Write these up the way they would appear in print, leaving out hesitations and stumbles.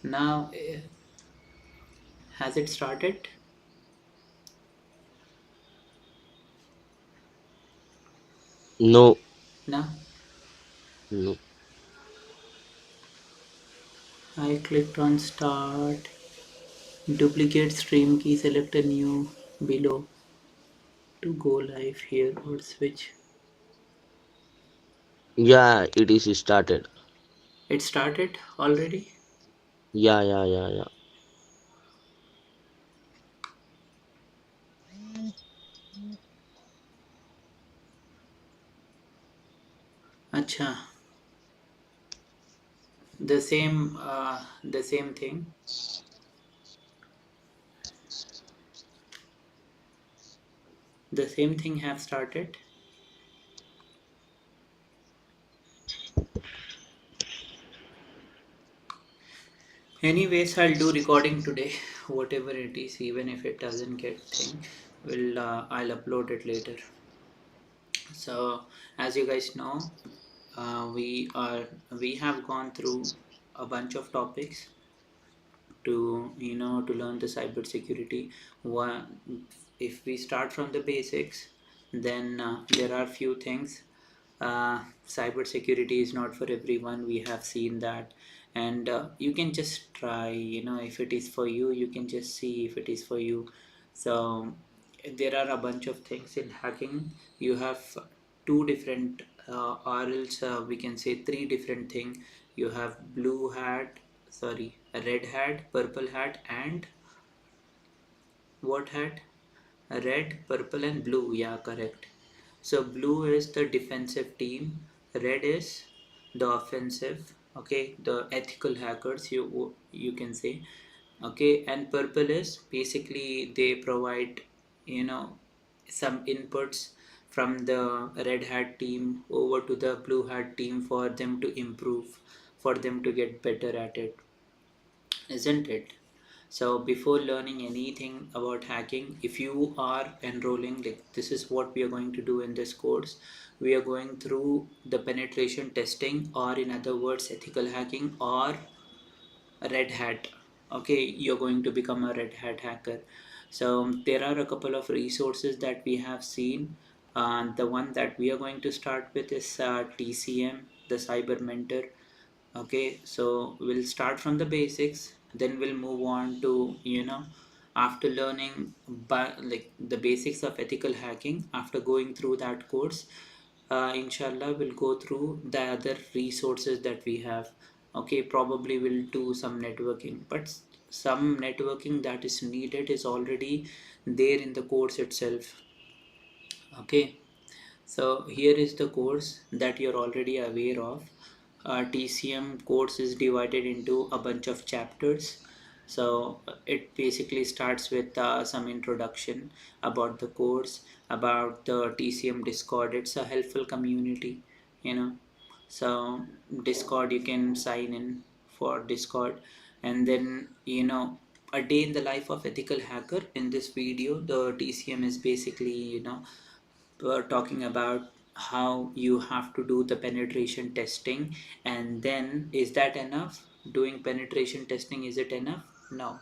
Now, has it started? No, No. no. I clicked on start. Duplicate stream key. Select a new below to go live here or switch. Yeah, it is started. It started already. Yeah, yeah, yeah, yeah. Acha. The same thing. The same thing have started. Anyways, I'll do recording today, whatever it is, even if it doesn't get thing. I'll upload it later. So, as you guys know, we have gone through a bunch of topics to learn the cybersecurity. One, if we start from the basics, then there are few things. Cybersecurity is not for everyone. We have seen that, and you can just try. If it is for you, you can just see if it is for you. So there are a bunch of things in hacking. You have two different, or else we can say three different thing. You have blue hat, sorry, red hat, purple hat, and what hat? Red, purple, and blue. Yeah, correct. So blue is the defensive team, red is the offensive. Okay, the ethical hackers, you can say. Okay, and purple is basically they provide you know some inputs from the red hat team over to the blue hat team for them to improve, for them to get better at it, isn't it? So before learning anything about hacking, if you are enrolling, like this is what we are going to do in this course. We are going through the penetration testing, or in other words, ethical hacking, or red hat. Okay, you're going to become a red hat hacker. So there are a couple of resources that we have seen. The one that we are going to start with is TCM, the cyber mentor. Okay, so we'll start from the basics, then we'll move on to after learning like the basics of ethical hacking. After going through that course, inshallah we'll go through the other resources that we have. Okay, probably we'll do some networking, but some networking that is needed is already there in the course itself. Okay, so here is the course that you're already aware of. TCM course is divided into a bunch of chapters. So it basically starts with some introduction about the course, about the TCM Discord. It's a helpful community, you know. So Discord, you can sign in for Discord, and then a day in the life of ethical hacker. In this video, the TCM is basically we're talking about how you have to do the penetration testing. And then, is that enough? Doing penetration testing, is it enough? No,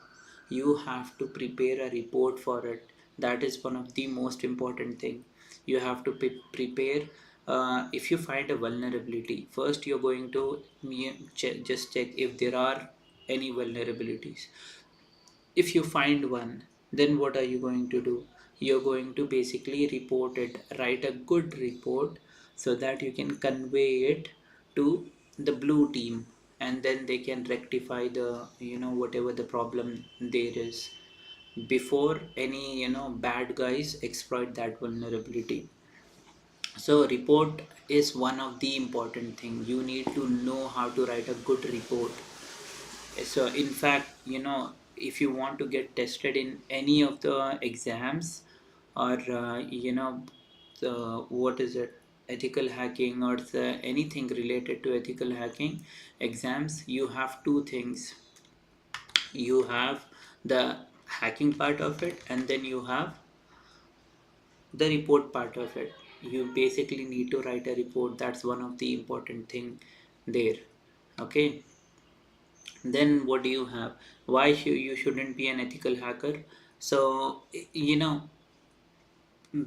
you have to prepare a report for it. That is one of the most important thing. You have to prepare. If you find a vulnerability, first you're going to just check if there are any vulnerabilities. If you find one, then what are you going to do? You're going to basically report it, write a good report, so that you can convey it to the blue team, and then they can rectify the whatever the problem there is, before any bad guys exploit that vulnerability. So report is one of the important thing. You need to know how to write a good report. So in fact, if you want to get tested in any of the exams, or the what is it, ethical hacking, or anything related to ethical hacking exams, you have two things. You have the hacking part of it, and then you have the report part of it. You basically need to write a report. That's one of the important thing there. Okay, Then what do you have? Why you shouldn't be an ethical hacker? So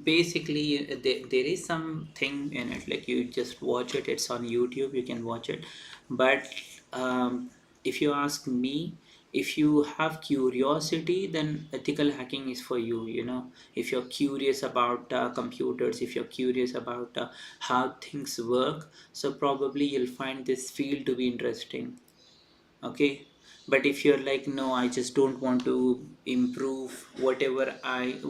basically there is something in it, like you just watch it, it's on YouTube, you can watch it. But if you ask me, if you have curiosity, then ethical hacking is for you. If you're curious about computers, if you're curious about how things work, so probably you'll find this field to be interesting. Okay. But if you're like, no, I just don't want to improve whatever I've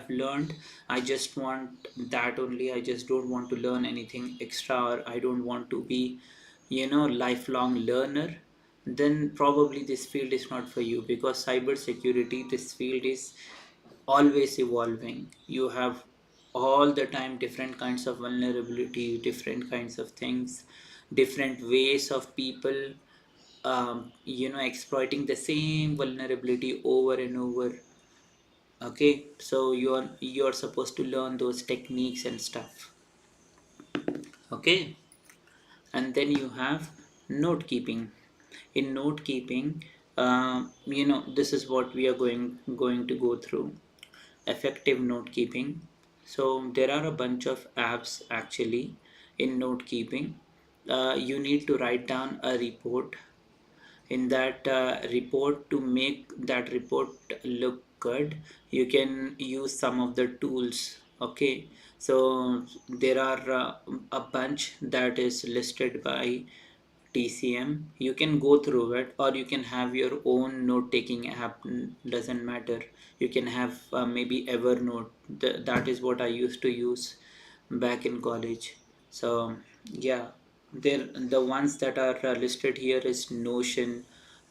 learned, I just want that only, I just don't want to learn anything extra, or I don't want to be lifelong learner, then probably this field is not for you, because cybersecurity, this field is always evolving. You have all the time different kinds of vulnerability, different kinds of things, different ways of people exploiting the same vulnerability over and over. Okay, so you're supposed to learn those techniques and stuff. Okay. And then you have note keeping. In note keeping, this is what we are going to go through. Effective note keeping. So there are a bunch of apps actually in note keeping. You need to write down a report. In that report, to make that report look good, you can use some of the tools. Okay. So there are a bunch that is listed by TCM. You can go through it, or you can have your own note taking app. Doesn't matter. You can have maybe Evernote. That is what I used to use back in college. So yeah, there the ones that are listed here is Notion.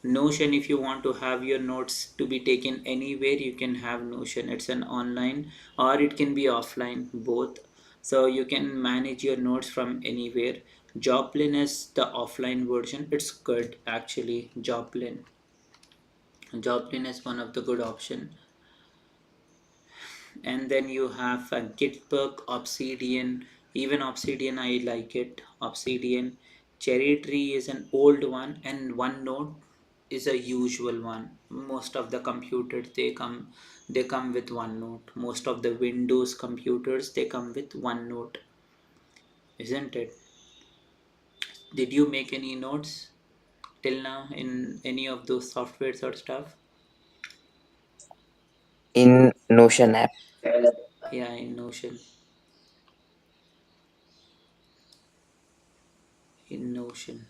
Notion, if you want to have your notes to be taken anywhere, you can have Notion. It's an online, or it can be offline, both. So you can manage your notes from anywhere. Joplin is the offline version. It's good actually. Joplin is one of the good option. And then you have Gitbook, Obsidian. Even Obsidian, I like it. Obsidian. Cherry Tree is an old one, and OneNote is a usual one. Most of the computers, they come with OneNote. Most of the Windows computers, they come with OneNote, isn't it? Did you make any notes till now in any of those softwares or stuff? In Notion app. Yeah, in Notion. In Notion.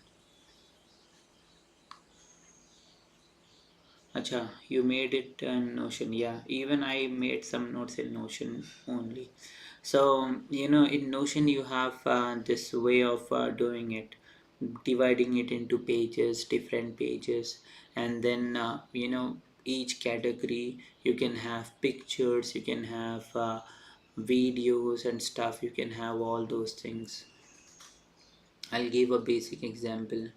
Acha, you made it in Notion. Yeah, even I made some notes in Notion only. So, in Notion, you have this way of doing it, dividing it into pages, different pages, and then, each category, you can have pictures, you can have videos and stuff, you can have all those things. I'll give a basic example.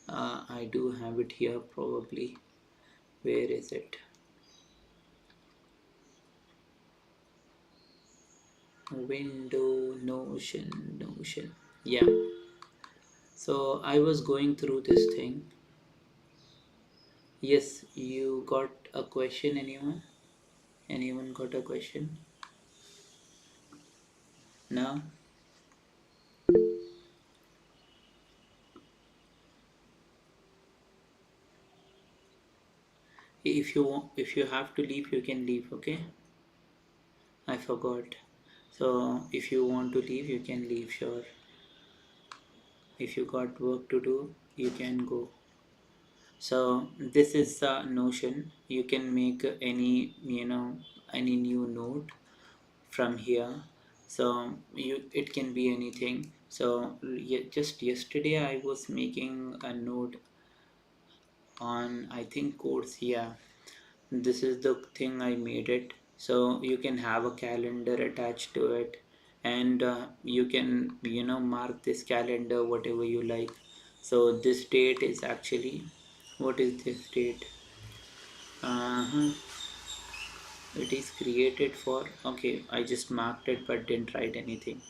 I do have it here probably. Where is it? Window, Notion. Yeah. So I was going through this thing. Yes, you got a question, anyone? Anyone got a question? No? If you have to leave, you can leave, okay? I forgot. So if you want to leave, you can leave, sure. If you got work to do, you can go. So this is Notion. You can make any new note from here. So it can be anything. So just yesterday I was making a note on, I think, course. Yeah, this is the thing I made it. So you can have a calendar attached to it, and you can mark this calendar whatever you like. So this date is actually, what is this date? uh it is created for, okay, I just marked it but didn't write anything.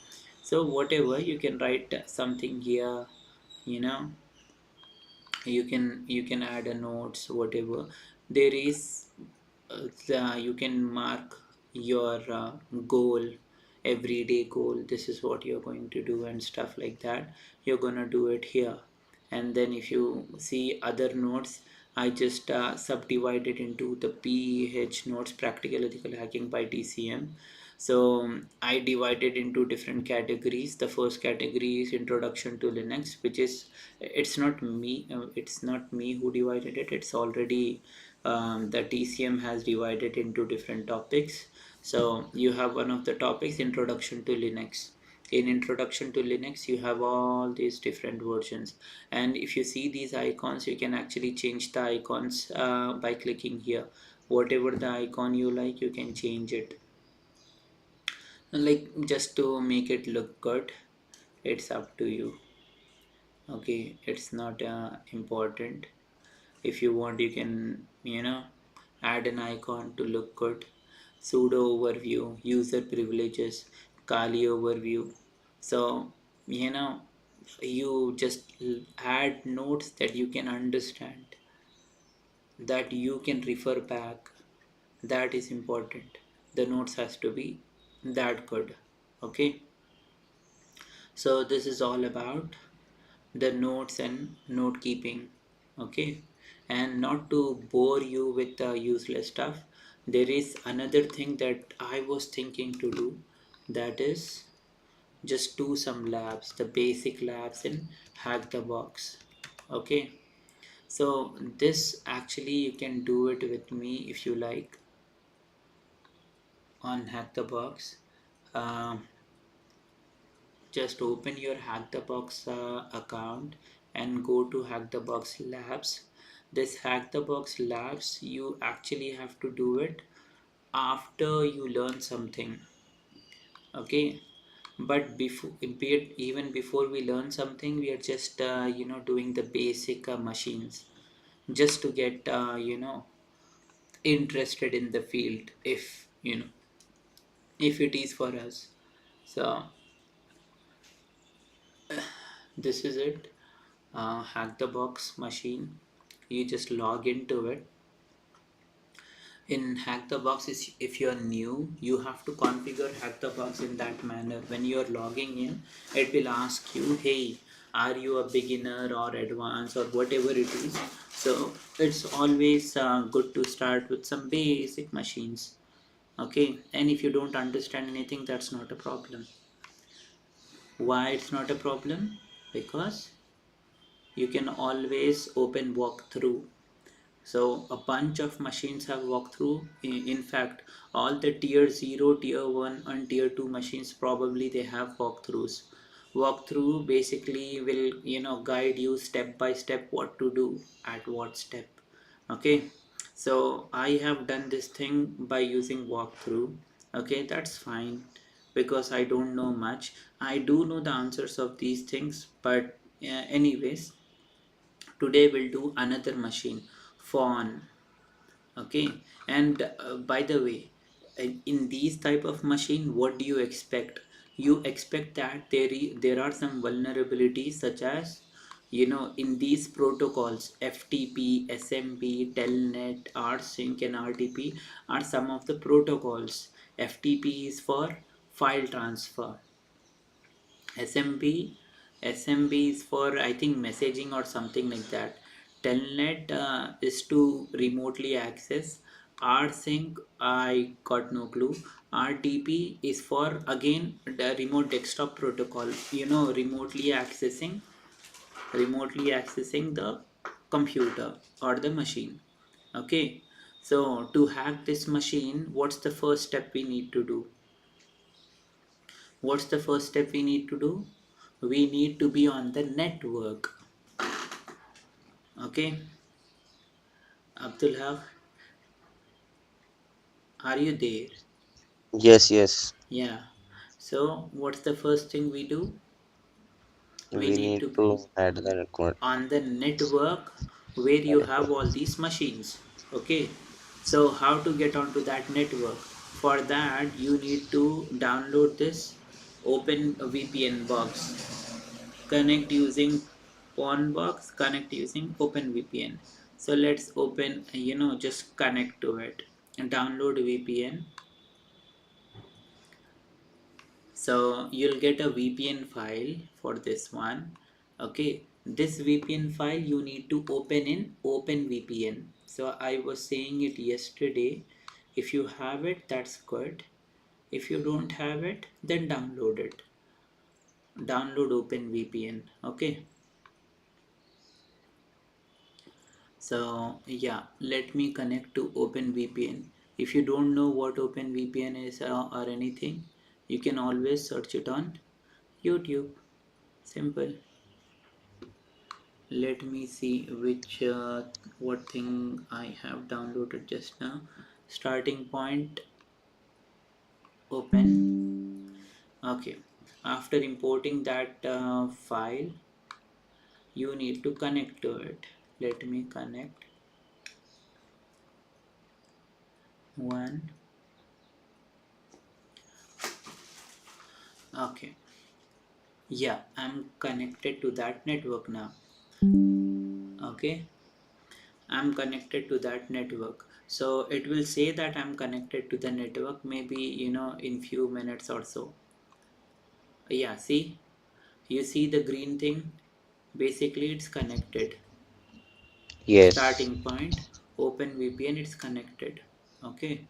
So whatever, you can write something here. you know You can add a notes, whatever there is. You can mark your goal, everyday goal. This is what you're going to do and stuff like that. You're gonna do it here. And then if you see other notes, I just subdivided into the PH notes, practical ethical hacking by TCM. So I divided into different categories. The first category is introduction to Linux, which is, it's not me who divided it. It's already the TCM has divided into different topics. So you have one of the topics, introduction to Linux. In introduction to Linux, you have all these different versions, and if you see these icons, you can actually change the icons by clicking here. Whatever the icon you like, you can change it, like just to make it look good. It's up to you. Okay, it's not important. If you want, you can, add an icon to look good. Sudo overview, user privileges, Kali overview. So, you know you just add notes that you can understand, that you can refer back. That is important. The notes has to be that good. Okay, so this is all about the notes and note keeping. Okay, and not to bore you with the useless stuff, there is another thing that I was thinking to do. That is, just do some labs, the basic labs in Hack the Box. Okay, so this actually you can do it with me if you like, on Hack the Box. um, just open your Hack the Box account and go to Hack the Box Labs. This Hack the Box Labs, you actually have to do it after you learn something. Okay, but even before we learn something, we are just doing the basic machines, just to get interested in the field, if it is for us. So this is it. Hack the Box machine, you just log into it. In Hack the Box, is if you're new, you have to configure Hack the Box in that manner. When you're logging in, it will ask you, hey, are you a beginner or advanced or whatever it is. So it's always good to start with some basic machines. Okay, and if you don't understand anything, that's not a problem. Why it's not a problem? Because you can always open walkthrough. So a bunch of machines have walkthrough. In fact, all the tier 0, tier 1 and tier 2 machines, probably they have walkthroughs. Walkthrough basically will guide you step by step what to do at what step. Okay, so I have done this thing by using walkthrough. Okay, that's fine, because I don't know much. I do know the answers of these things, but anyways, today we'll do another machine, fawn. Okay, and by the way, in these type of machine, what do you expect? You expect that there are some vulnerabilities, such as, in these protocols, FTP, SMP, telnet, rsync and RTP are some of the protocols. FTP is for file transfer. SMB SMB is for, I think, messaging or something like that. Telnet is to remotely access. rsync, I got no clue. RTP is for, again, the remote desktop protocol. Remotely accessing the computer or the machine. Okay, so to hack this machine, what's the first step we need to do? What's the first step we need to do? We need to be on the network. Okay, Abdul Haq, are you there? Yes, yes. Yeah. So, what's the first thing we do? We We need need to be to add the record. on the network where you have all these machines. Okay, so how to get onto that network? For that, you need to download this, open a VPN box, connect using pawn box, connect using OpenVPN. So let's open, just connect to it and download VPN. So you'll get a VPN file for this one. Okay, this VPN file you need to open in OpenVPN. So I was saying it yesterday. If you have it, that's good. If you don't have it, then download it. Download OpenVPN. Okay. So yeah, let me connect to OpenVPN. If you don't know what OpenVPN is or anything, you can always search it on YouTube. Simple. Let me see which what thing I have downloaded just now. Starting point, open. Okay. After importing that file, you need to connect to it. Let me connect. One. Okay. Yeah, I'm connected to that network now. Okay, I'm connected to that network. So it will say that I'm connected to the network, maybe in few minutes or so. Yeah, see, you see the green thing? Basically, it's connected. Yes. Starting point, open VPN, it's connected. Okay,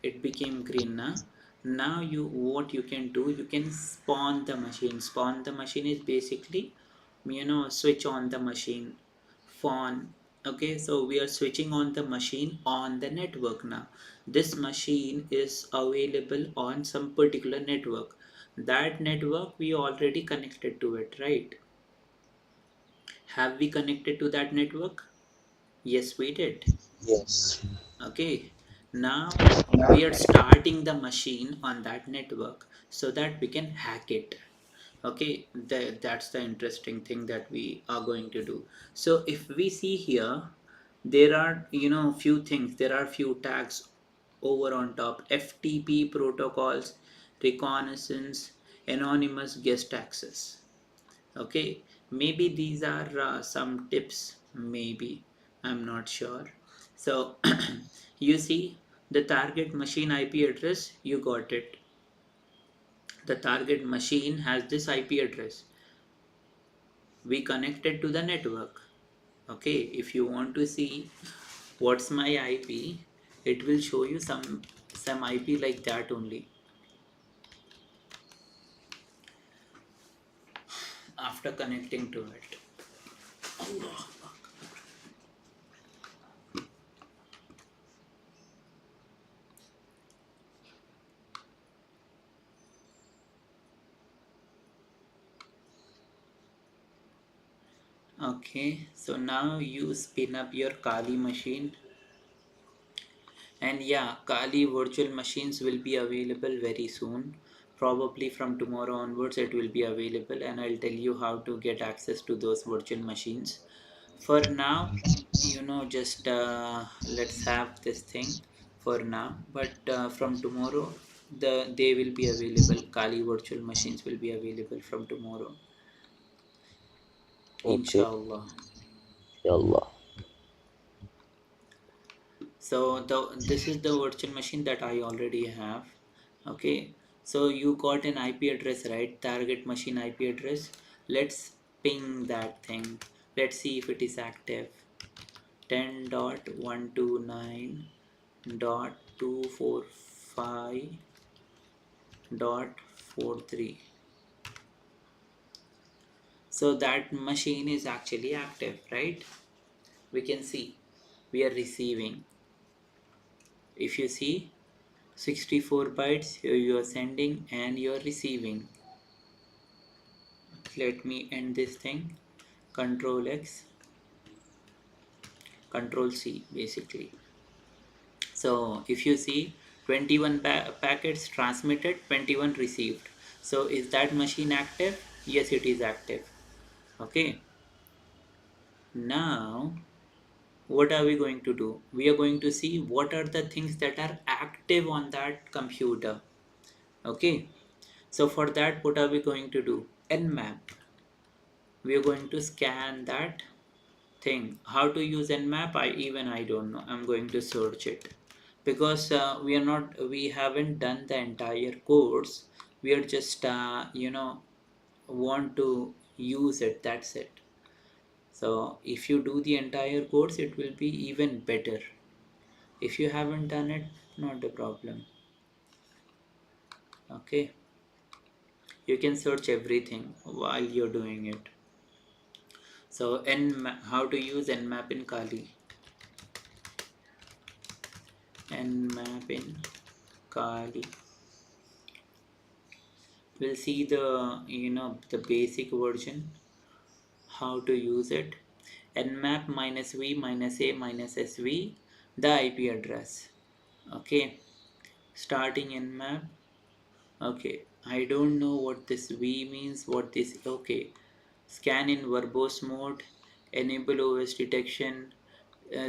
it became green now. Now what you can do, you can spawn the machine. Spawn the machine is basically switch on the machine. Fawn. Okay, so we are switching on the machine on the network now. This machine is available on some particular network. That network we already connected to it, right? Have we connected to that network? Yes, we did. Yes. Okay, now we are starting the machine on that network so that we can hack it. Okay, that's the interesting thing that we are going to do. So if we see here, there are few things, there are few tags over on top: FTP protocols, reconnaissance, anonymous guest access. Okay, maybe these are some tips, maybe, I'm not sure. So you see the target machine IP address, you got it. The target machine has this IP address. We connected to the network. Okay, if you want to see what's my IP, it will show you some IP like that only after connecting to it. Okay, so now you spin up your Kali machine. And yeah, Kali virtual machines will be available very soon. Probably from tomorrow onwards, it will be available, and I'll tell you how to get access to those virtual machines. For now, just let's have this thing for now. But from tomorrow, they will be available. Kali virtual machines will be available from tomorrow, Okay. inshallah. Yallah. So this is the virtual machine that I already have. Okay, so you got an IP address, right? Target machine IP address. Let's ping that thing. Let's see if it is active. 10.129.245.43. So that machine is actually active, right? We can see we are receiving. If you see, 64 bytes you are sending and you are receiving. Let me end this thing. Control X, Control C basically. So if you see, 21 packets transmitted, 21 received. So is that machine active? Yes, it is active. Okay, now what are we going to do? We are going to see what are the things that are active on that computer. Okay, so for that, what are we going to do? Nmap. We are going to scan that thing. How to use nmap, I don't know. I'm going to search it, because we haven't done the entire course. We are just want to use it, that's it. So if you do the entire course, it will be even better. If you haven't done it, not a problem. Okay, you can search everything while you're doing it. So how to use nmap in Kali. Nmap in Kali, we'll see the basic version, how to use it. Nmap minus v minus a minus sv, the IP address. Okay, starting nmap. Okay, I don't know what this v means, what this. Okay, scan in verbose mode, enable OS detection,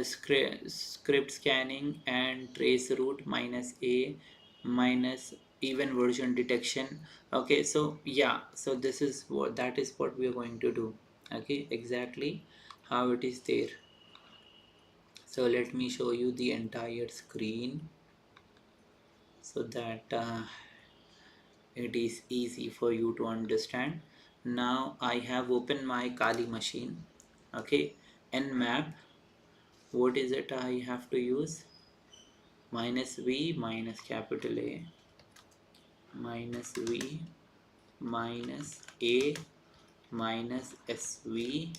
script scanning, and trace route minus a minus even version detection. Okay, so yeah, so this is what, that is what we are going to do. Okay, exactly how it is there. So let me show you the entire screen so that it is easy for you to understand. Now I have opened my Kali machine. Okay, nmap, what is it I have to use? Minus v minus capital A minus v minus a minus sv,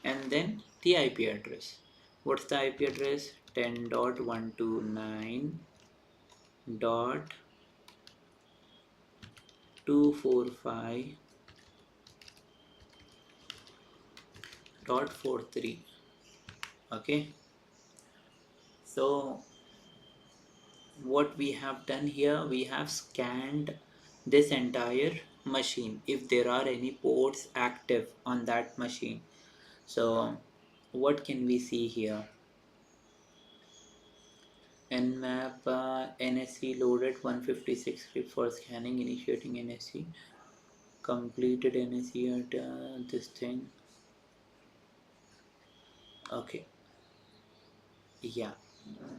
and then the IP address. What's the IP address? 10.129.245.43. Okay, so what we have done here, we have scanned this entire machine if there are any ports active on that machine. So what can we see here? Nmap NSC loaded 156 script for scanning, initiating NSC, completed NSC at this thing. Okay, yeah.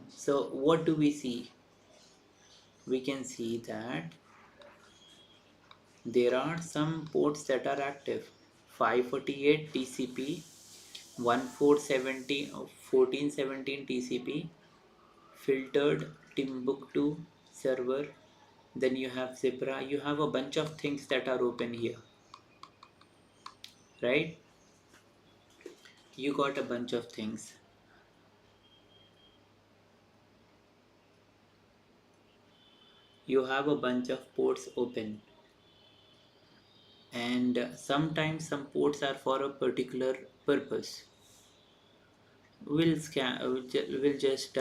So what do we see? We can see that there are some ports that are active. 548 TCP, 1417 1417 TCP, filtered Timbuktu server. Then you have Zebra. You have a bunch of things that are open here, right? You got a bunch of things. You have a bunch of ports open, and sometimes some ports are for a particular purpose. We'll scan. We'll just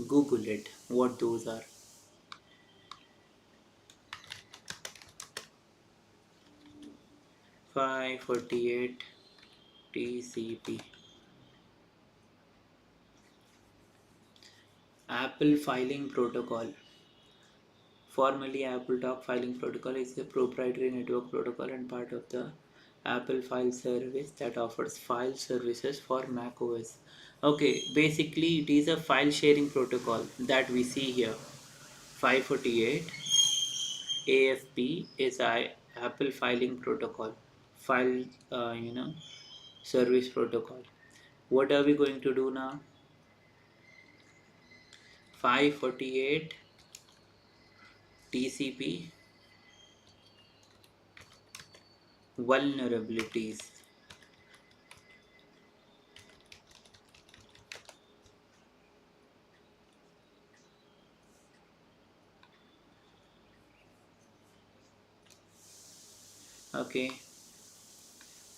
Google it. What those are? 548 TCP. Apple Filing Protocol. Formerly Apple Talk Filing Protocol is a proprietary network protocol and part of the Apple File Service that offers file services for Mac OS. Okay, basically it is a file sharing protocol that we see here. 548 AFP is Apple Filing Protocol, file service protocol. What are we going to do now? 548 TCP vulnerabilities. Okay,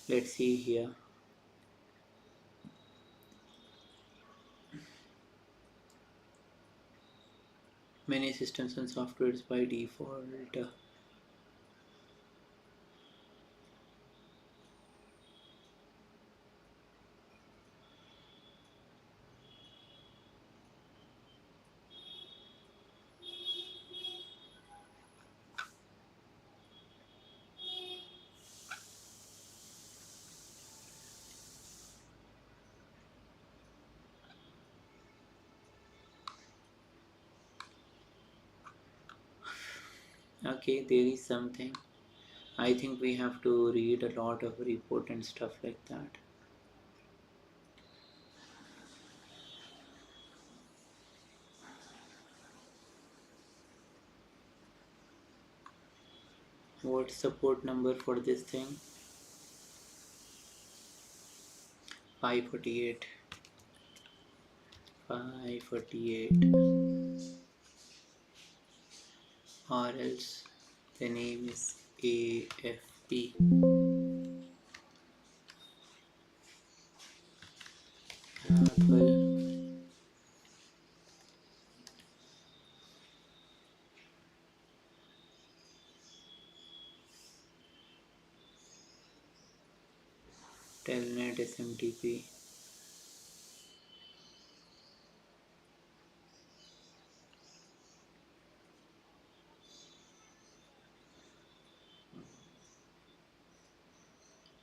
let's see here. Many systems and softwares by default. Okay, there is something. I think we have to read a lot of report and stuff like that. What's the port number for this thing? 548. 548. Or else the name is AFP. Apple Telnet SMTP.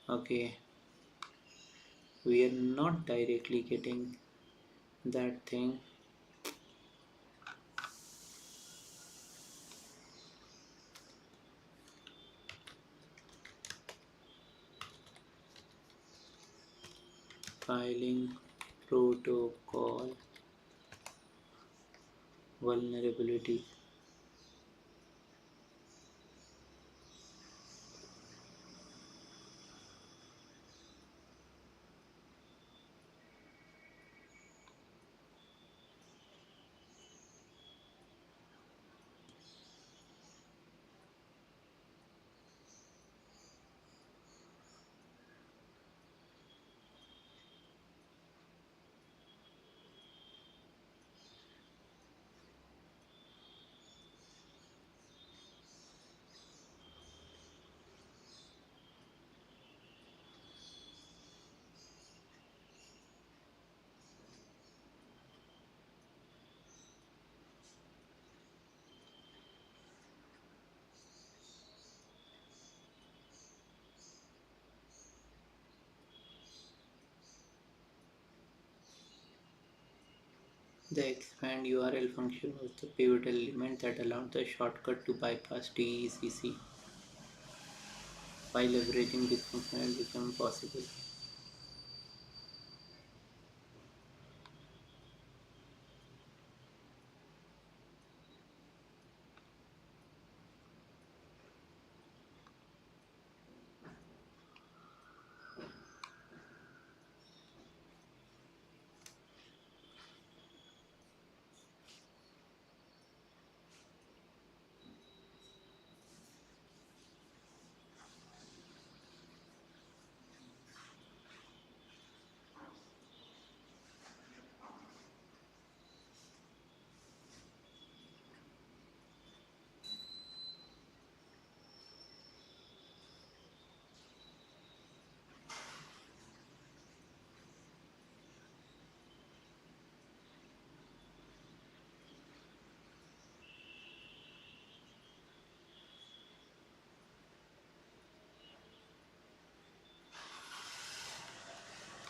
Okay, we are not directly getting that thing. Filing protocol vulnerability. The expand URL function was the pivotal element that allowed the shortcut to bypass DECC. By leveraging this functionality became possible.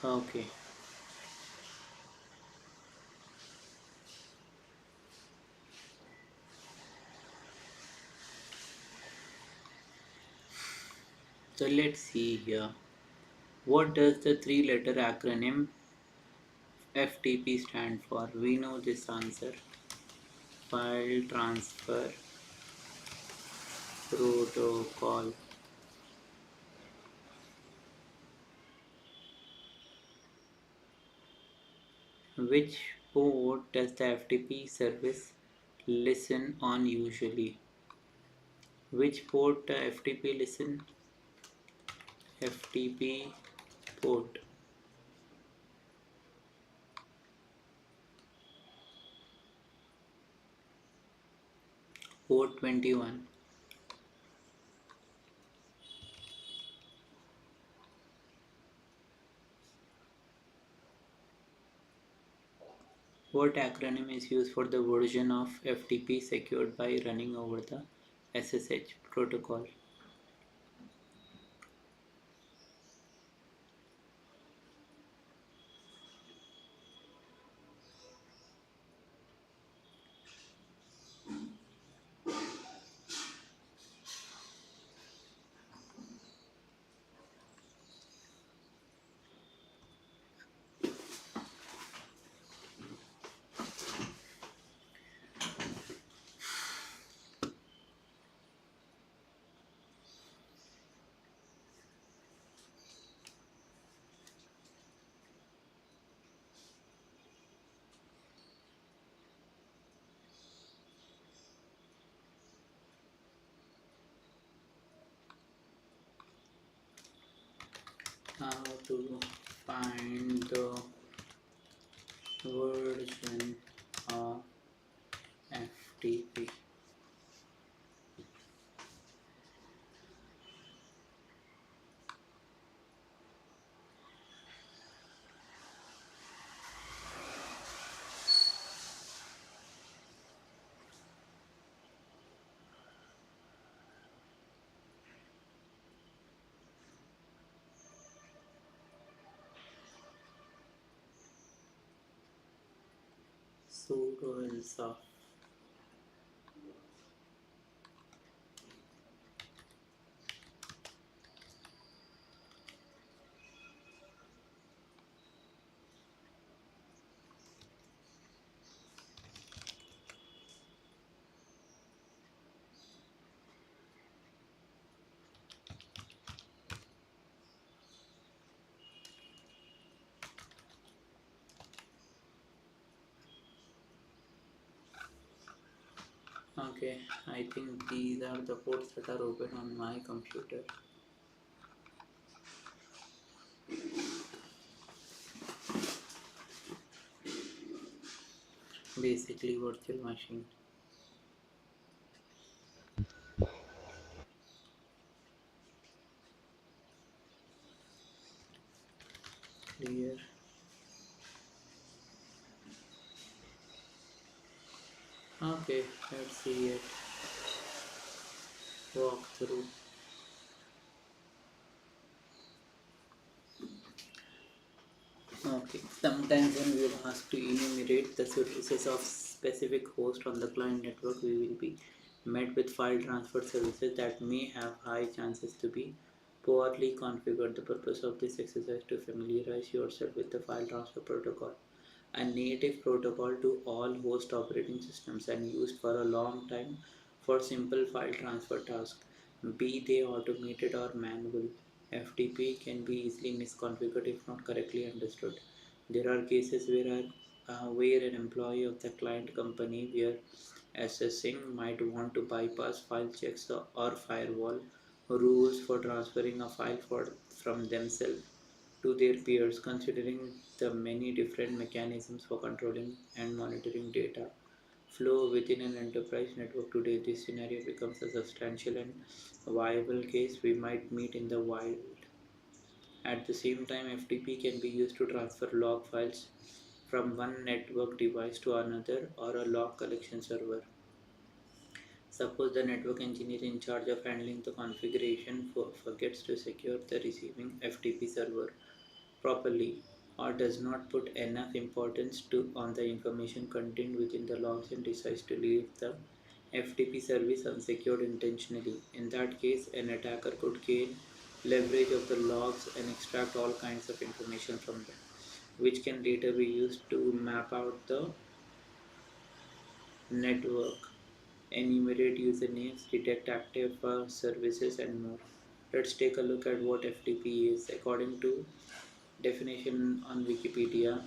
Okay, so let's see here. What does the three-letter acronym FTP stand for? We know this answer. File Transfer Protocol. Which port does the FTP service listen on usually? Which port the FTP listen? FTP port. Port 21. What acronym is used for the version of FTP secured by running over the SSH protocol? How to find the version of FTP. Sudo elsa. Okay, I think these are the ports that are open on my computer. Basically, virtual machine. Clear. Okay, let's see it. Walk through. Okay, sometimes when we are asked to enumerate the services of specific host on the client network, we will be met with file transfer services that may have high chances to be poorly configured. The purpose of this exercise to familiarize yourself with the file transfer protocol, a native protocol to all host operating systems and used for a long time for simple file transfer tasks, be they automated or manual. FTP can be easily misconfigured if not correctly understood. There are cases where an employee of the client company were assessing might want to bypass file checks or firewall rules for transferring a file from themselves to their peers, considering the many different mechanisms for controlling and monitoring data flow within an enterprise network today. This scenario becomes a substantial and viable case we might meet in the wild. At the same time, FTP can be used to transfer log files from one network device to another or a log collection server. Suppose the network engineer in charge of handling the configuration forgets to secure the receiving FTP server properly or does not put enough importance on the information contained within the logs and decides to leave the FTP service unsecured intentionally. In that case, an attacker could gain leverage of the logs and extract all kinds of information from them, which can later be used to map out the network, enumerate usernames, detect active services, and more. Let's take a look at what FTP is. According to definition on Wikipedia,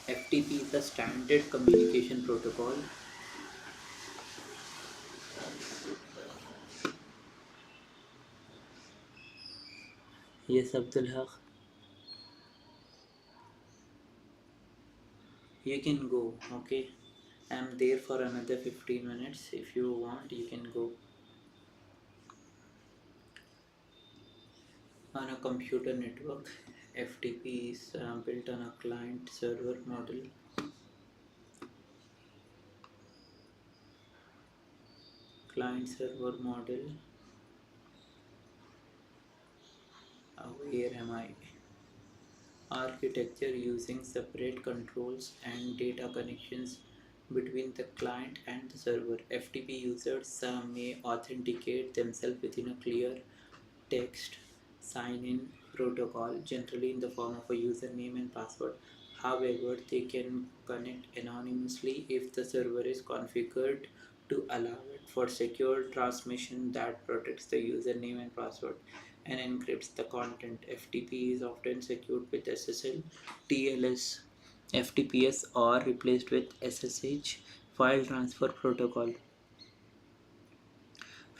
FTP is a standard communication protocol. Yes, Abdul Haq, you can go. Okay, I'm there for another 15 minutes. If you want, you can go. On a computer network, FTP is built on a client server model. Client server model. Where am I? Architecture using separate controls and data connections between the client and the server. FTP users may authenticate themselves within a clear text sign in protocol, generally in the form of a username and password. However, they can connect anonymously if the server is configured to allow it for secure transmission that protects the username and password and encrypts the content. FTP is often secured with SSL, TLS, FTPS, or replaced with SSH file transfer protocol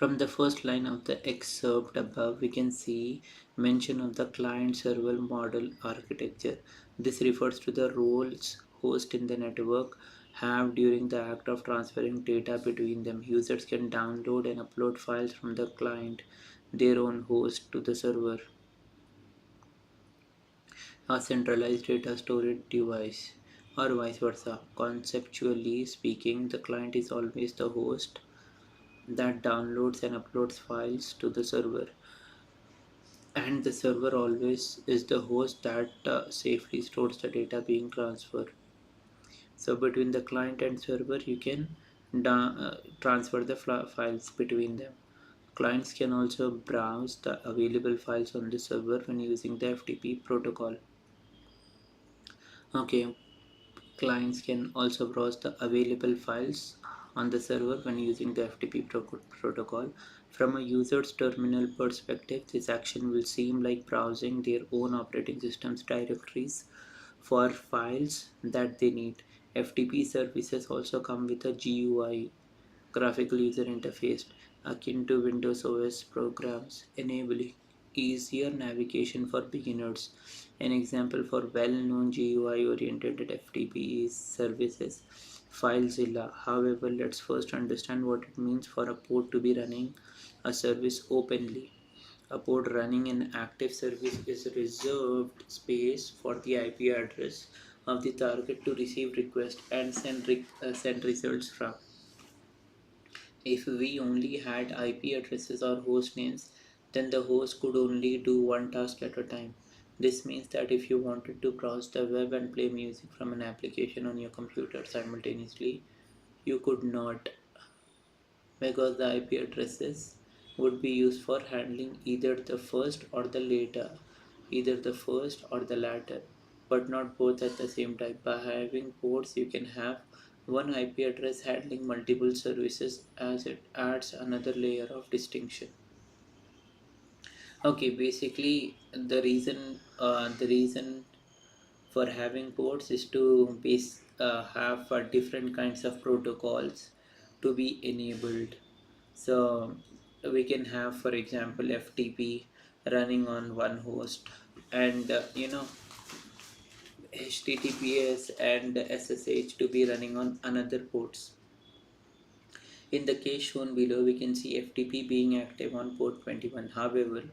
From the first line of the excerpt above, we can see mention of the client-server model architecture. This refers to the roles hosts in the network have during the act of transferring data between them. Users can download and upload files from the client, their own host, to the server, a centralized data storage device, or vice versa. Conceptually speaking, the client is always the host that downloads and uploads files to the server, and the server always is the host that safely stores the data being transferred. So between the client and server, you can transfer the files between them. Clients can also browse the available files on the server when using the FTP protocol. Okay, clients can also browse the available files on the server when using the FTP protocol. From a user's terminal perspective, this action will seem like browsing their own operating system's directories for files that they need. FTP services also come with a GUI, graphical user interface, akin to Windows OS programs, enabling easier navigation for beginners. An example for well-known GUI-oriented FTP is services FileZilla. However, let's first understand what it means for a port to be running a service openly. A port running an active service is reserved space for the IP address of the target to receive requests and send results from. If we only had IP addresses or host names, then the host could only do one task at a time. This means that if you wanted to browse the web and play music from an application on your computer simultaneously, you could not, because the IP addresses would be used for handling either the first or the latter, but not both at the same time. By having ports, you can have one IP address handling multiple services, as it adds another layer of distinction. Okay, basically the reason for having ports is to have different kinds of protocols to be enabled. So we can have, for example, FTP running on one host, and HTTPS and SSH to be running on another ports. In the case shown below, we can see FTP being active on port 21. However,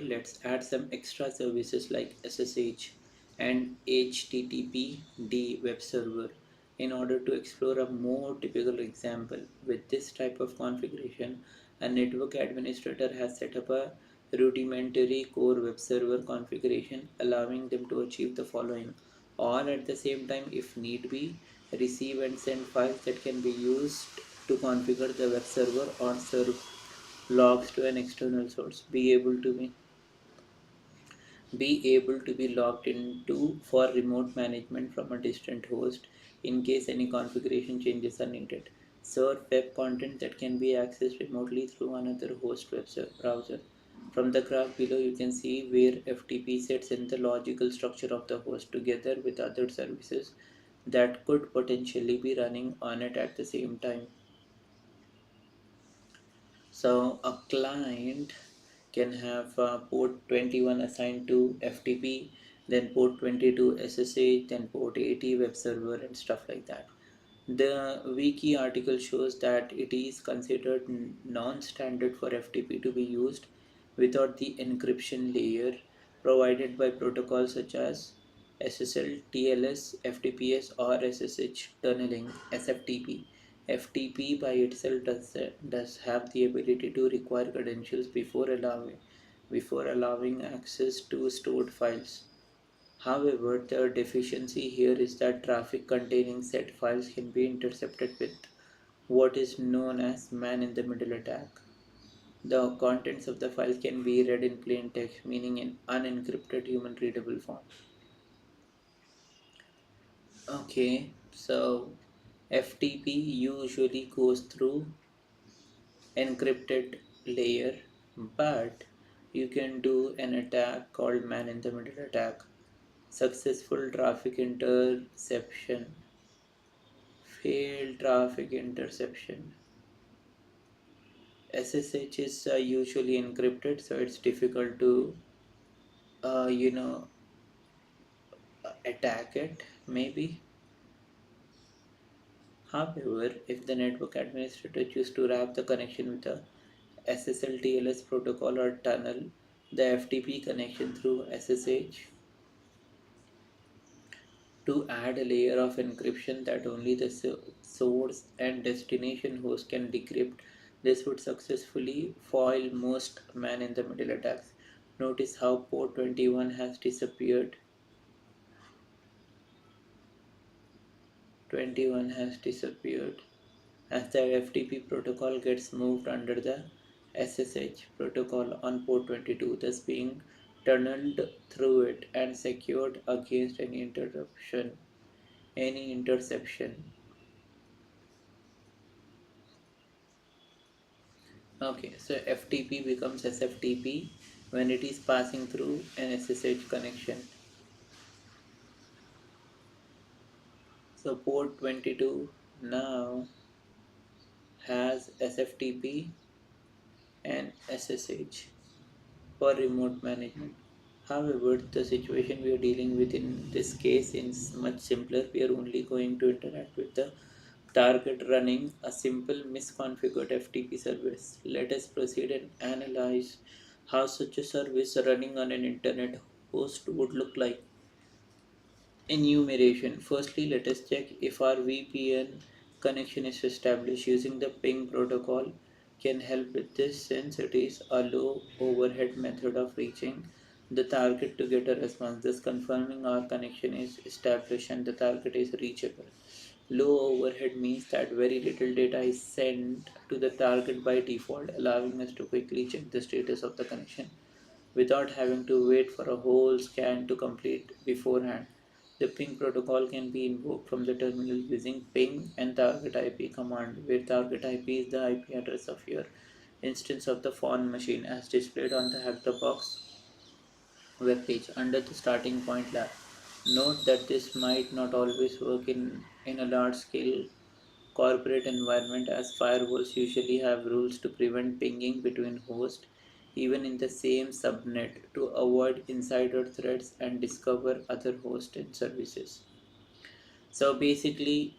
let's add some extra services like SSH and HTTPD web server in order to explore a more typical example. With this type of configuration, a network administrator has set up a rudimentary core web server configuration, allowing them to achieve the following, all at the same time if need be: receive and send files that can be used to configure the web server or serve logs to an external source, be able to be logged into for remote management from a distant host in case any configuration changes are needed. Serve web content that can be accessed remotely through another host browser. From the graph below, you can see where FTP sits in the logical structure of the host together with other services that could potentially be running on it at the same time. So a client can have port 21 assigned to FTP, then port 22 SSH, then port 80 web server, and stuff like that. The wiki article shows that it is considered non-standard for FTP to be used without the encryption layer provided by protocols such as SSL, TLS, FTPS, or SSH tunneling (SFTP). FTP by itself does have the ability to require credentials before allowing access to stored files. However, the deficiency here is that traffic containing said files can be intercepted with what is known as man-in-the-middle attack. The contents of the file can be read in plain text, meaning in unencrypted human readable form. Okay, so FTP usually goes through encrypted layer, but you can do an attack called man-in-the-middle attack. Successful traffic interception, failed traffic interception. SSH is usually encrypted, so it's difficult to uh, you know attack it maybe. However, if the network administrator chooses to wrap the connection with a SSL-TLS protocol or tunnel the FTP connection through SSH to add a layer of encryption that only the source and destination host can decrypt. This would successfully foil most man-in-the-middle attacks. Notice how port 21 has disappeared. 21 has disappeared as the FTP protocol gets moved under the SSH protocol on port 22, thus being tunneled through it and secured against any interception. Okay, so FTP becomes SFTP when it is passing through an SSH connection. So port 22 now has SFTP and SSH for remote management. However, the situation we are dealing with in this case is much simpler. We are only going to interact with the target running a simple misconfigured FTP service. Let us proceed and analyze how such a service running on an internet host would look like. Enumeration. Firstly, let us check if our VPN connection is established using the ping protocol can help with this since it is a low overhead method of reaching the target to get a response, thus confirming our connection is established and the target is reachable. Low overhead means that very little data is sent to the target by default, allowing us to quickly check the status of the connection without having to wait for a whole scan to complete beforehand. The ping protocol can be invoked from the terminal using ping and target IP command, where target IP is the IP address of your instance of the phone machine as displayed on the Hack the Box webpage under the starting point lab. Note that this might not always work in a large scale corporate environment as firewalls usually have rules to prevent pinging between hosts even in the same subnet to avoid insider threats and discover other hosts and services. So basically,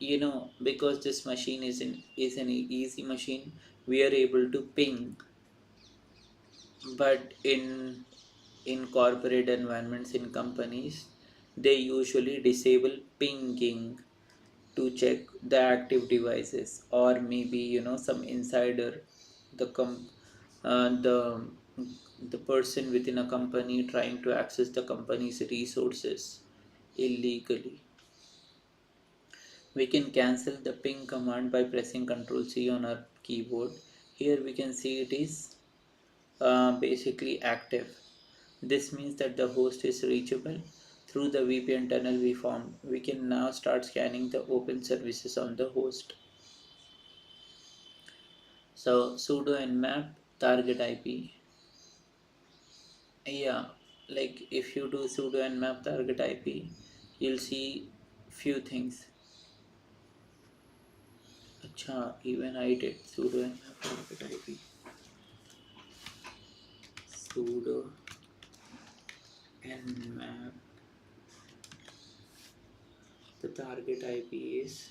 because this machine is an easy machine, we are able to ping, but in corporate environments in companies they usually disable pinging to check the active devices or maybe some insider the the the person within a company trying to access the company's resources illegally. We can cancel the ping command by pressing Ctrl C on our keyboard. Here we can see it is basically active. This means that the host is reachable through the VPN tunnel we formed. We can now start scanning the open services on the host. So sudo nmap target IP. Yeah, like if you do sudo nmap target IP, you'll see few things. Acha, even I did sudo nmap target IP. Sudo nmap. The target IP is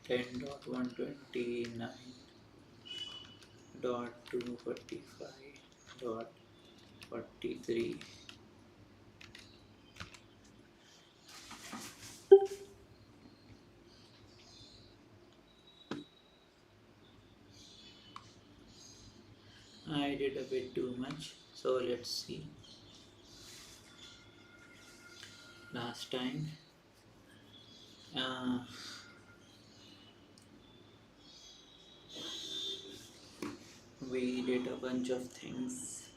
10.129.245.43. I did a bit too much, so let's see. Last time, uh, we did a bunch of things.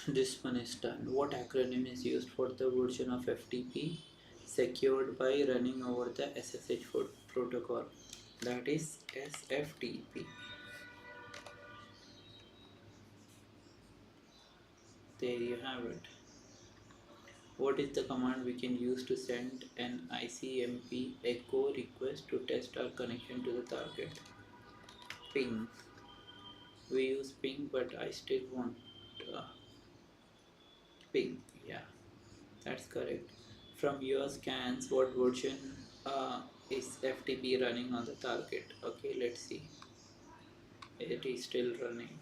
This one is done. What acronym is used for the version of FTP secured by running over the SSH protocol? That is SFTP. There you have it. What is the command we can use to send an ICMP echo request to test our connection to the target? Ping. We use ping, but I still want uh, ping. Yeah, that's correct. From your scans, what version is FTP running on the target? Okay, let's see. It is still running.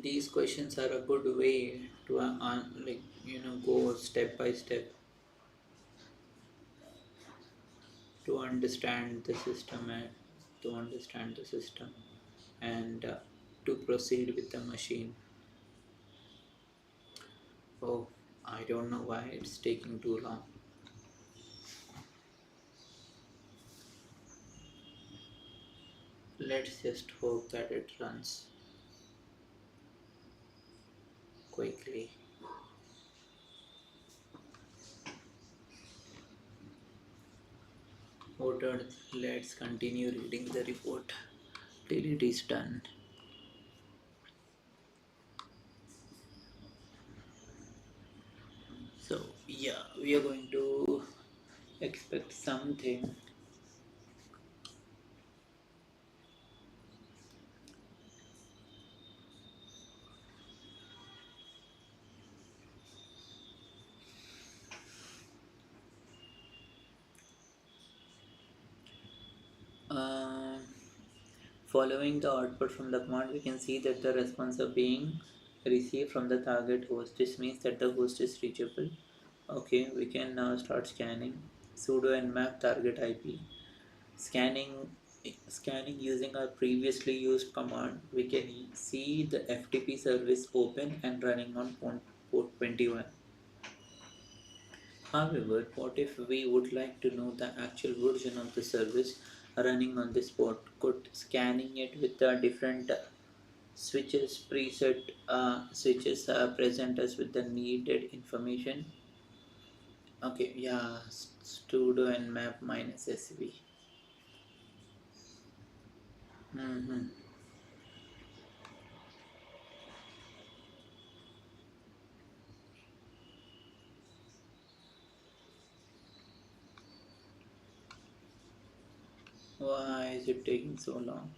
These questions are a good way to go step by step to understand the system and to understand the system and to proceed with the machine. Oh, I don't know why it's taking too long. Let's just hope that it runs quickly. Ordered. Let's continue reading the report till it is done. So yeah, we are going to expect something. Um, Following the output from the command, we can see that the response are being received from the target host. This means that the host is reachable. Okay, we can now start scanning. Sudo and map target IP. Scanning using our previously used command, we can see the FTP service open and running on port 21. However, what if we would like to know the actual version of the service running on this port? Could scanning it with the different switches preset switches present us with the needed information? Okay, yeah, sudo and map minus sv. Mm-hmm. Why is it taking so long?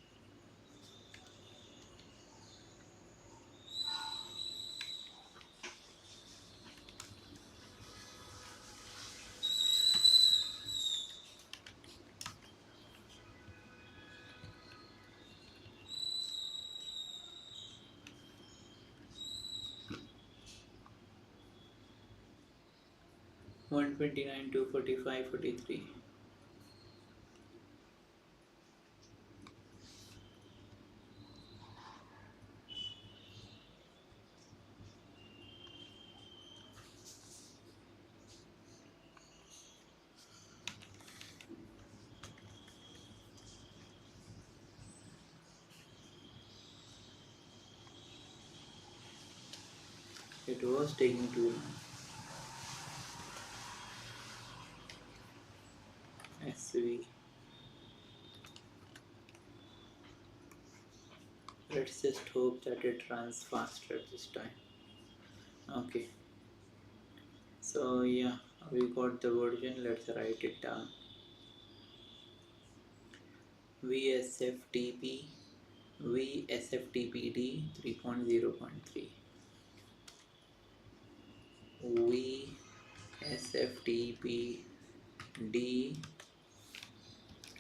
129, 245, 43. It was taking too long. SV. Let's just hope that it runs faster this time. Okay, so yeah, we got the version. Let's write it down. VSFTP VSFTPD 3.0.3. VSFTPD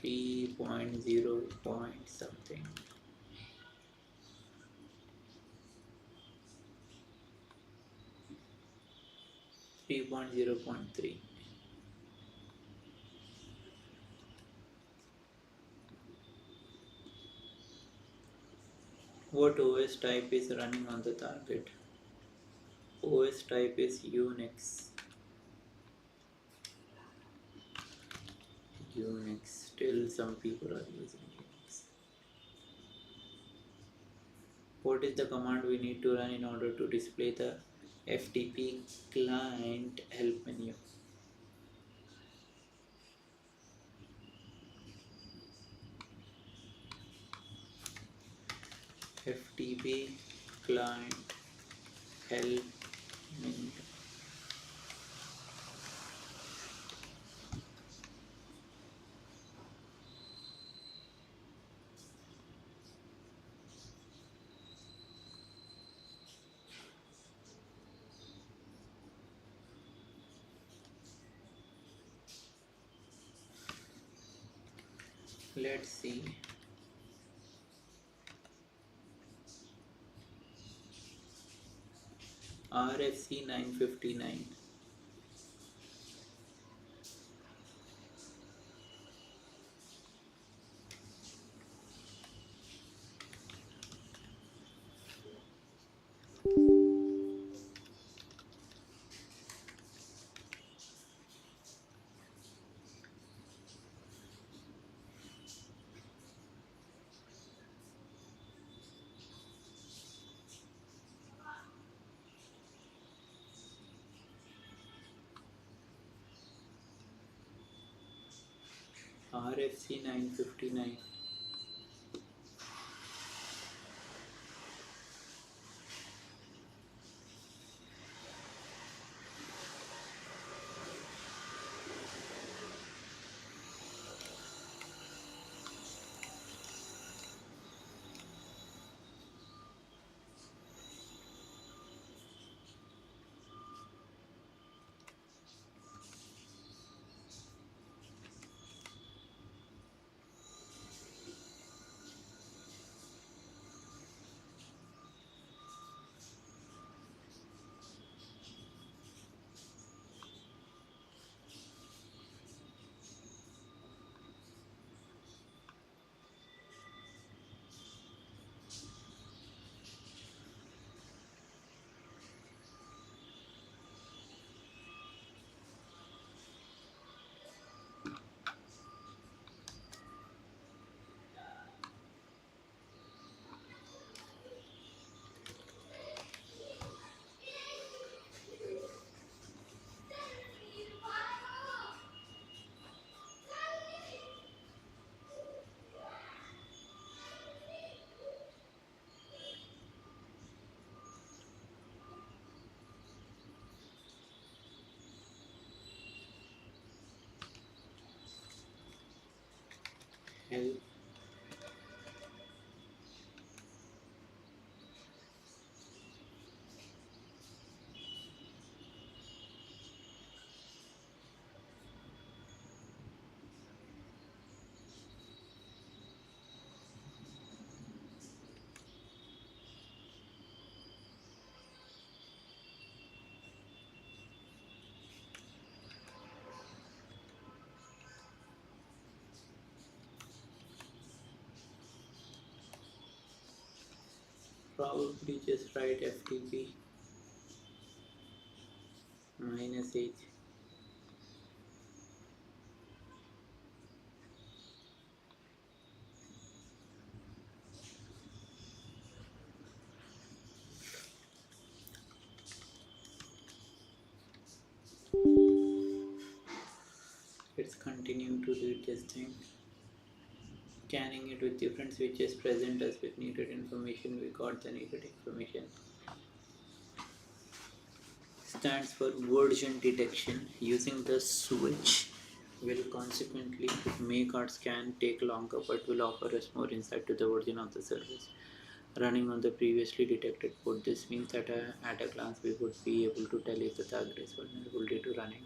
3.0 point something. 3.0.3. What OS type is running on the target? OS type is Unix. Unix. Still some people are using Unix. what is the command we need to run in order to display the FTP client help menu? FTP client help menu. Let's see. RFC 959. RFC 959. Help. Probably just write FTP -H. Let's continue to read this thing. Scanning it with different switches present us with needed information. We got the needed information. Stands for version detection. Using the switch will consequently make our scan take longer but will offer us more insight to the version of the service running on the previously detected port. This means that at a glance we would be able to tell if the target is vulnerable due to running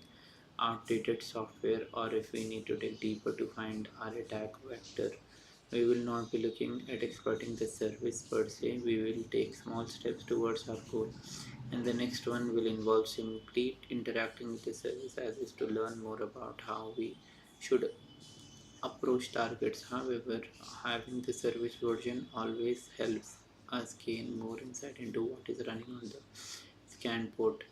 outdated software or if we need to dig deeper to find our attack vector. We will not be looking at exploiting the service per se, we will take small steps towards our goal. And the next one will involve simply interacting with the service as is to learn more about how we should approach targets. However, having the service version always helps us gain more insight into what is running on the scan port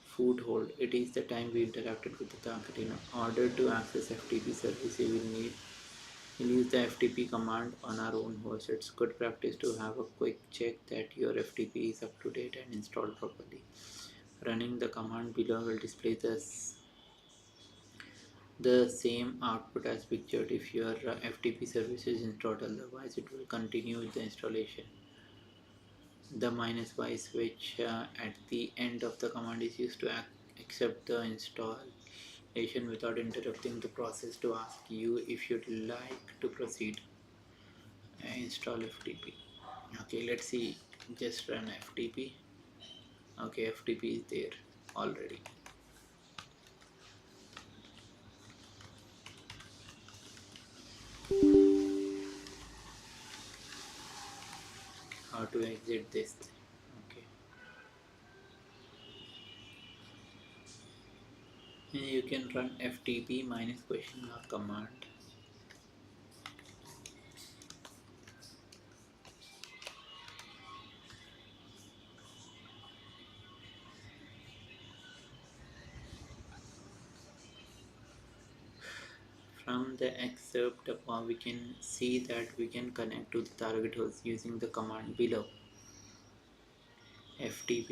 foothold. It is the time we interacted with the target. In order to access FTP service, you will need We'll use the FTP command on our own host. It's good practice to have a quick check that your FTP is up to date and installed properly. Running the command below will display the same output as pictured if your FTP service is installed, otherwise it will continue with the installation. The -y switch at the end of the command is used to accept the installation without interrupting the process to ask you if you'd like to proceed. Install FTP. Okay, let's see. Just run FTP. Okay, FTP is there already. How to exit this? Okay, and you can run FTP minus question mark command. From the excerpt above, we can see that we can connect to the target host using the command below. FTP.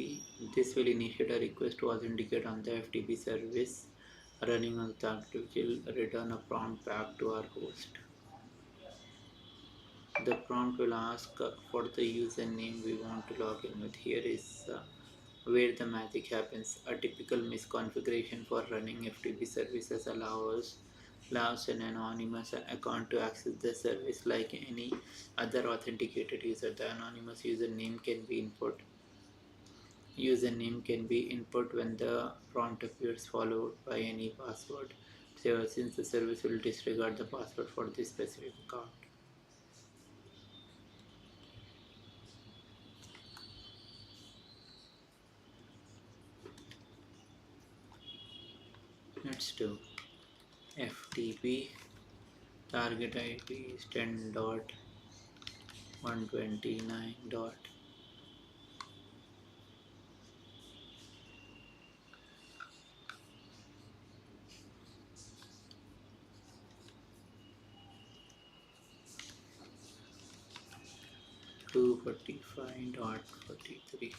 This will initiate a request to authenticate on the FTP service running on the target, which will return a prompt back to our host. The prompt will ask for the username we want to log in with. Here is where the magic happens. A typical misconfiguration for running FTP services allows an anonymous account to access the service like any other authenticated user. The anonymous username can be input when the prompt appears, followed by any password. So, since the service will disregard the password for this specific account. Let's do FTP. Target IP is 10.129. 245.43.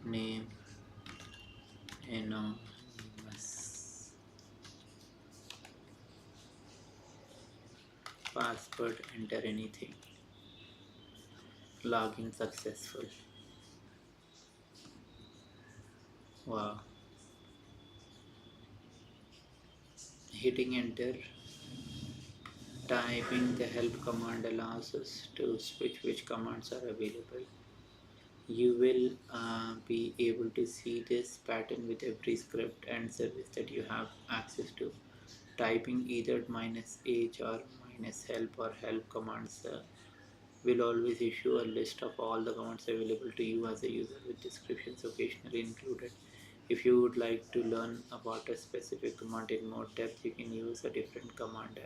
Name anonymous. Password enter anything. Login successful. Wow. Hitting enter. Typing the help command allows us to switch which commands are available. You will be able to see this pattern with every script and service that you have access to. Typing either -h or -help or help commands will always issue a list of all the commands available to you as a user with descriptions occasionally included. If you would like to learn about a specific command in more depth, you can use a different command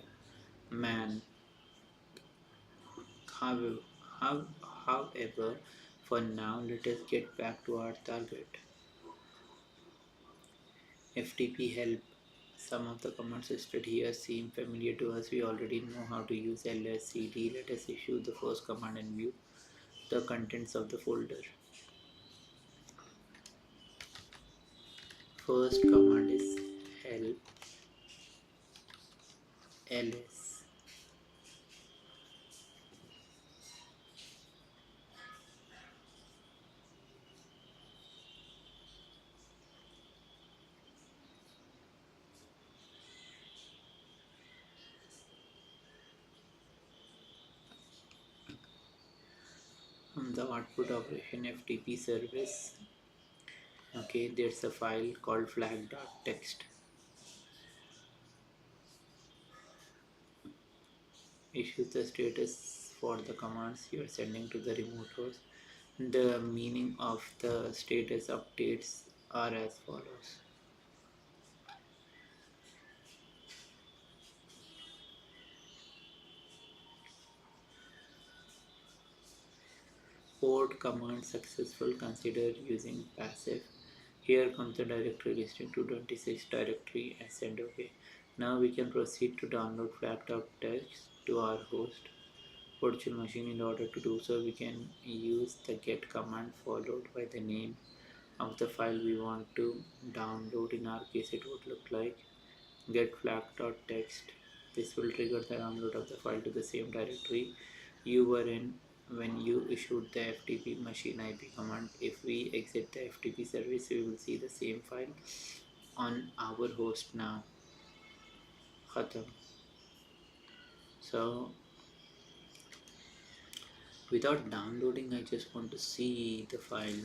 man. However, however, for now, let us get back to our target. FTP help. Some of the commands listed here seem familiar to us. We already know how to use lscd. Let us issue the first command and view the contents of the folder. First command is help ls. From the output operation FTP service, okay, there's a file called flag.txt. Issues the status for the commands you are sending to the remote host. The meaning of the status updates are as follows. Port command successful, consider using passive. Here comes the directory listing to 26 directory and send OK. Now we can proceed to download flag.txt to our host virtual machine. In order to do so, we can use the get command followed by the name of the file we want to download. In our case, it would look like get flag.txt. This will trigger the download of the file to the same directory you were in when you issued the FTP machine IP command. If we exit the FTP service, we will see the same file on our host now. Khatam. So without downloading, I just want to see the file.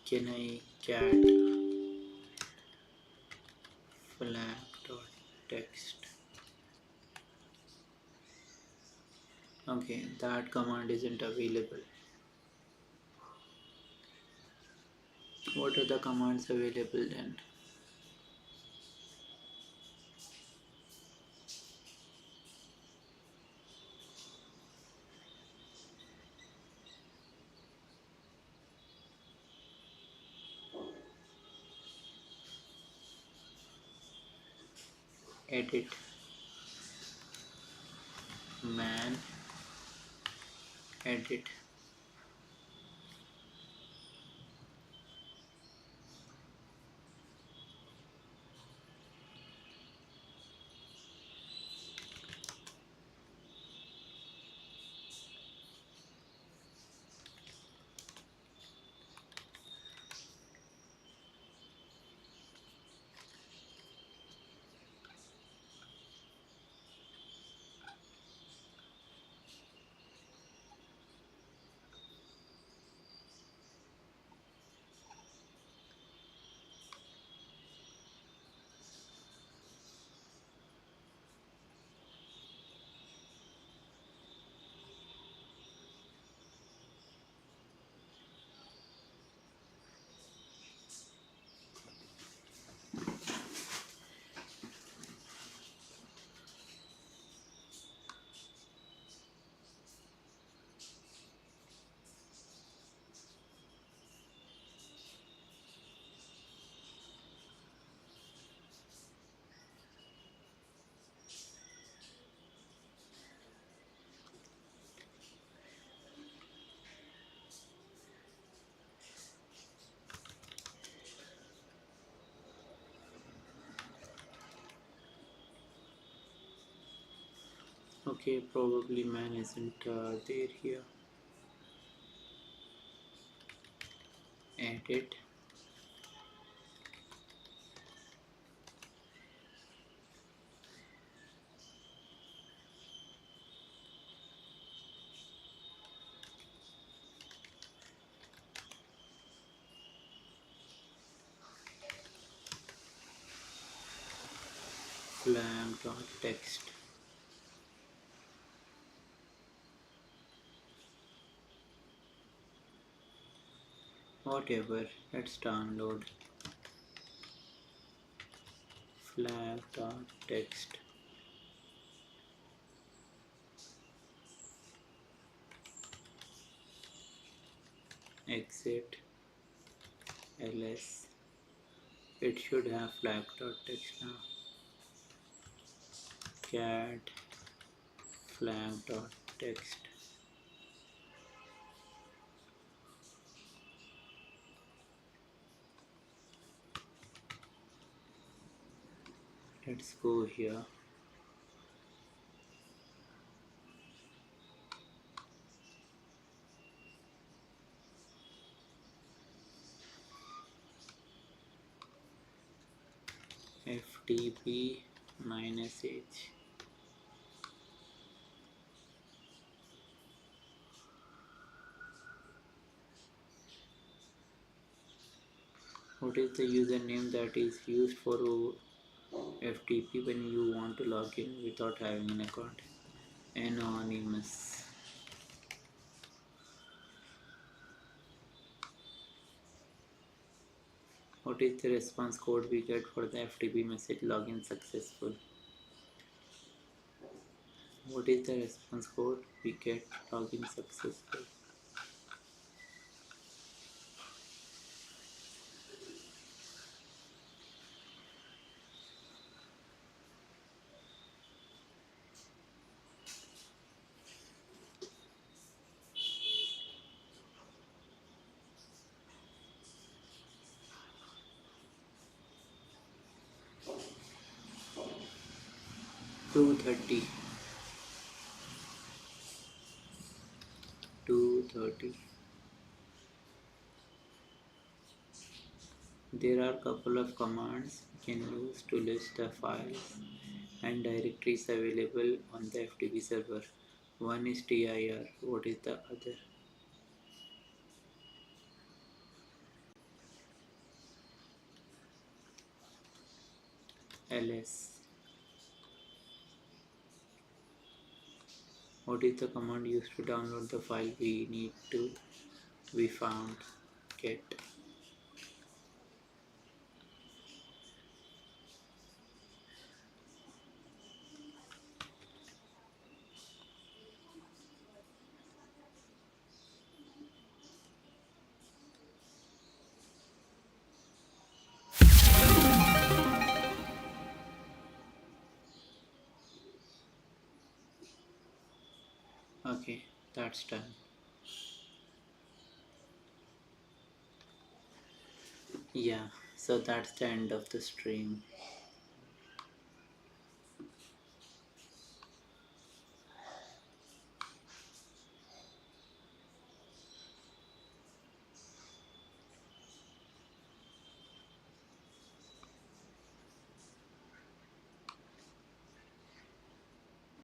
Can I cat flag.txt? Okay, that command isn't available. What are the commands available then? Edit, man, edit. Okay, probably man isn't there here. Edit, flag.txt. Whatever, let's download flag.txt. Exit ls. It should have flag.txt now. Cat flag.txt. Let's go here. FTP -h. What is the username that is used for FTP when you want to log in without having an account? Anonymous. What is the response code we get for the FTP message login successful? What is the response code we get login successful? 2:30. 2:30. There are couple of commands you can use to list the files and directories available on the FTP server. One is dir. What is the other? ls. What is the command used to download the file we need to be found? Get. Okay, that's done. Yeah, so that's the end of the stream.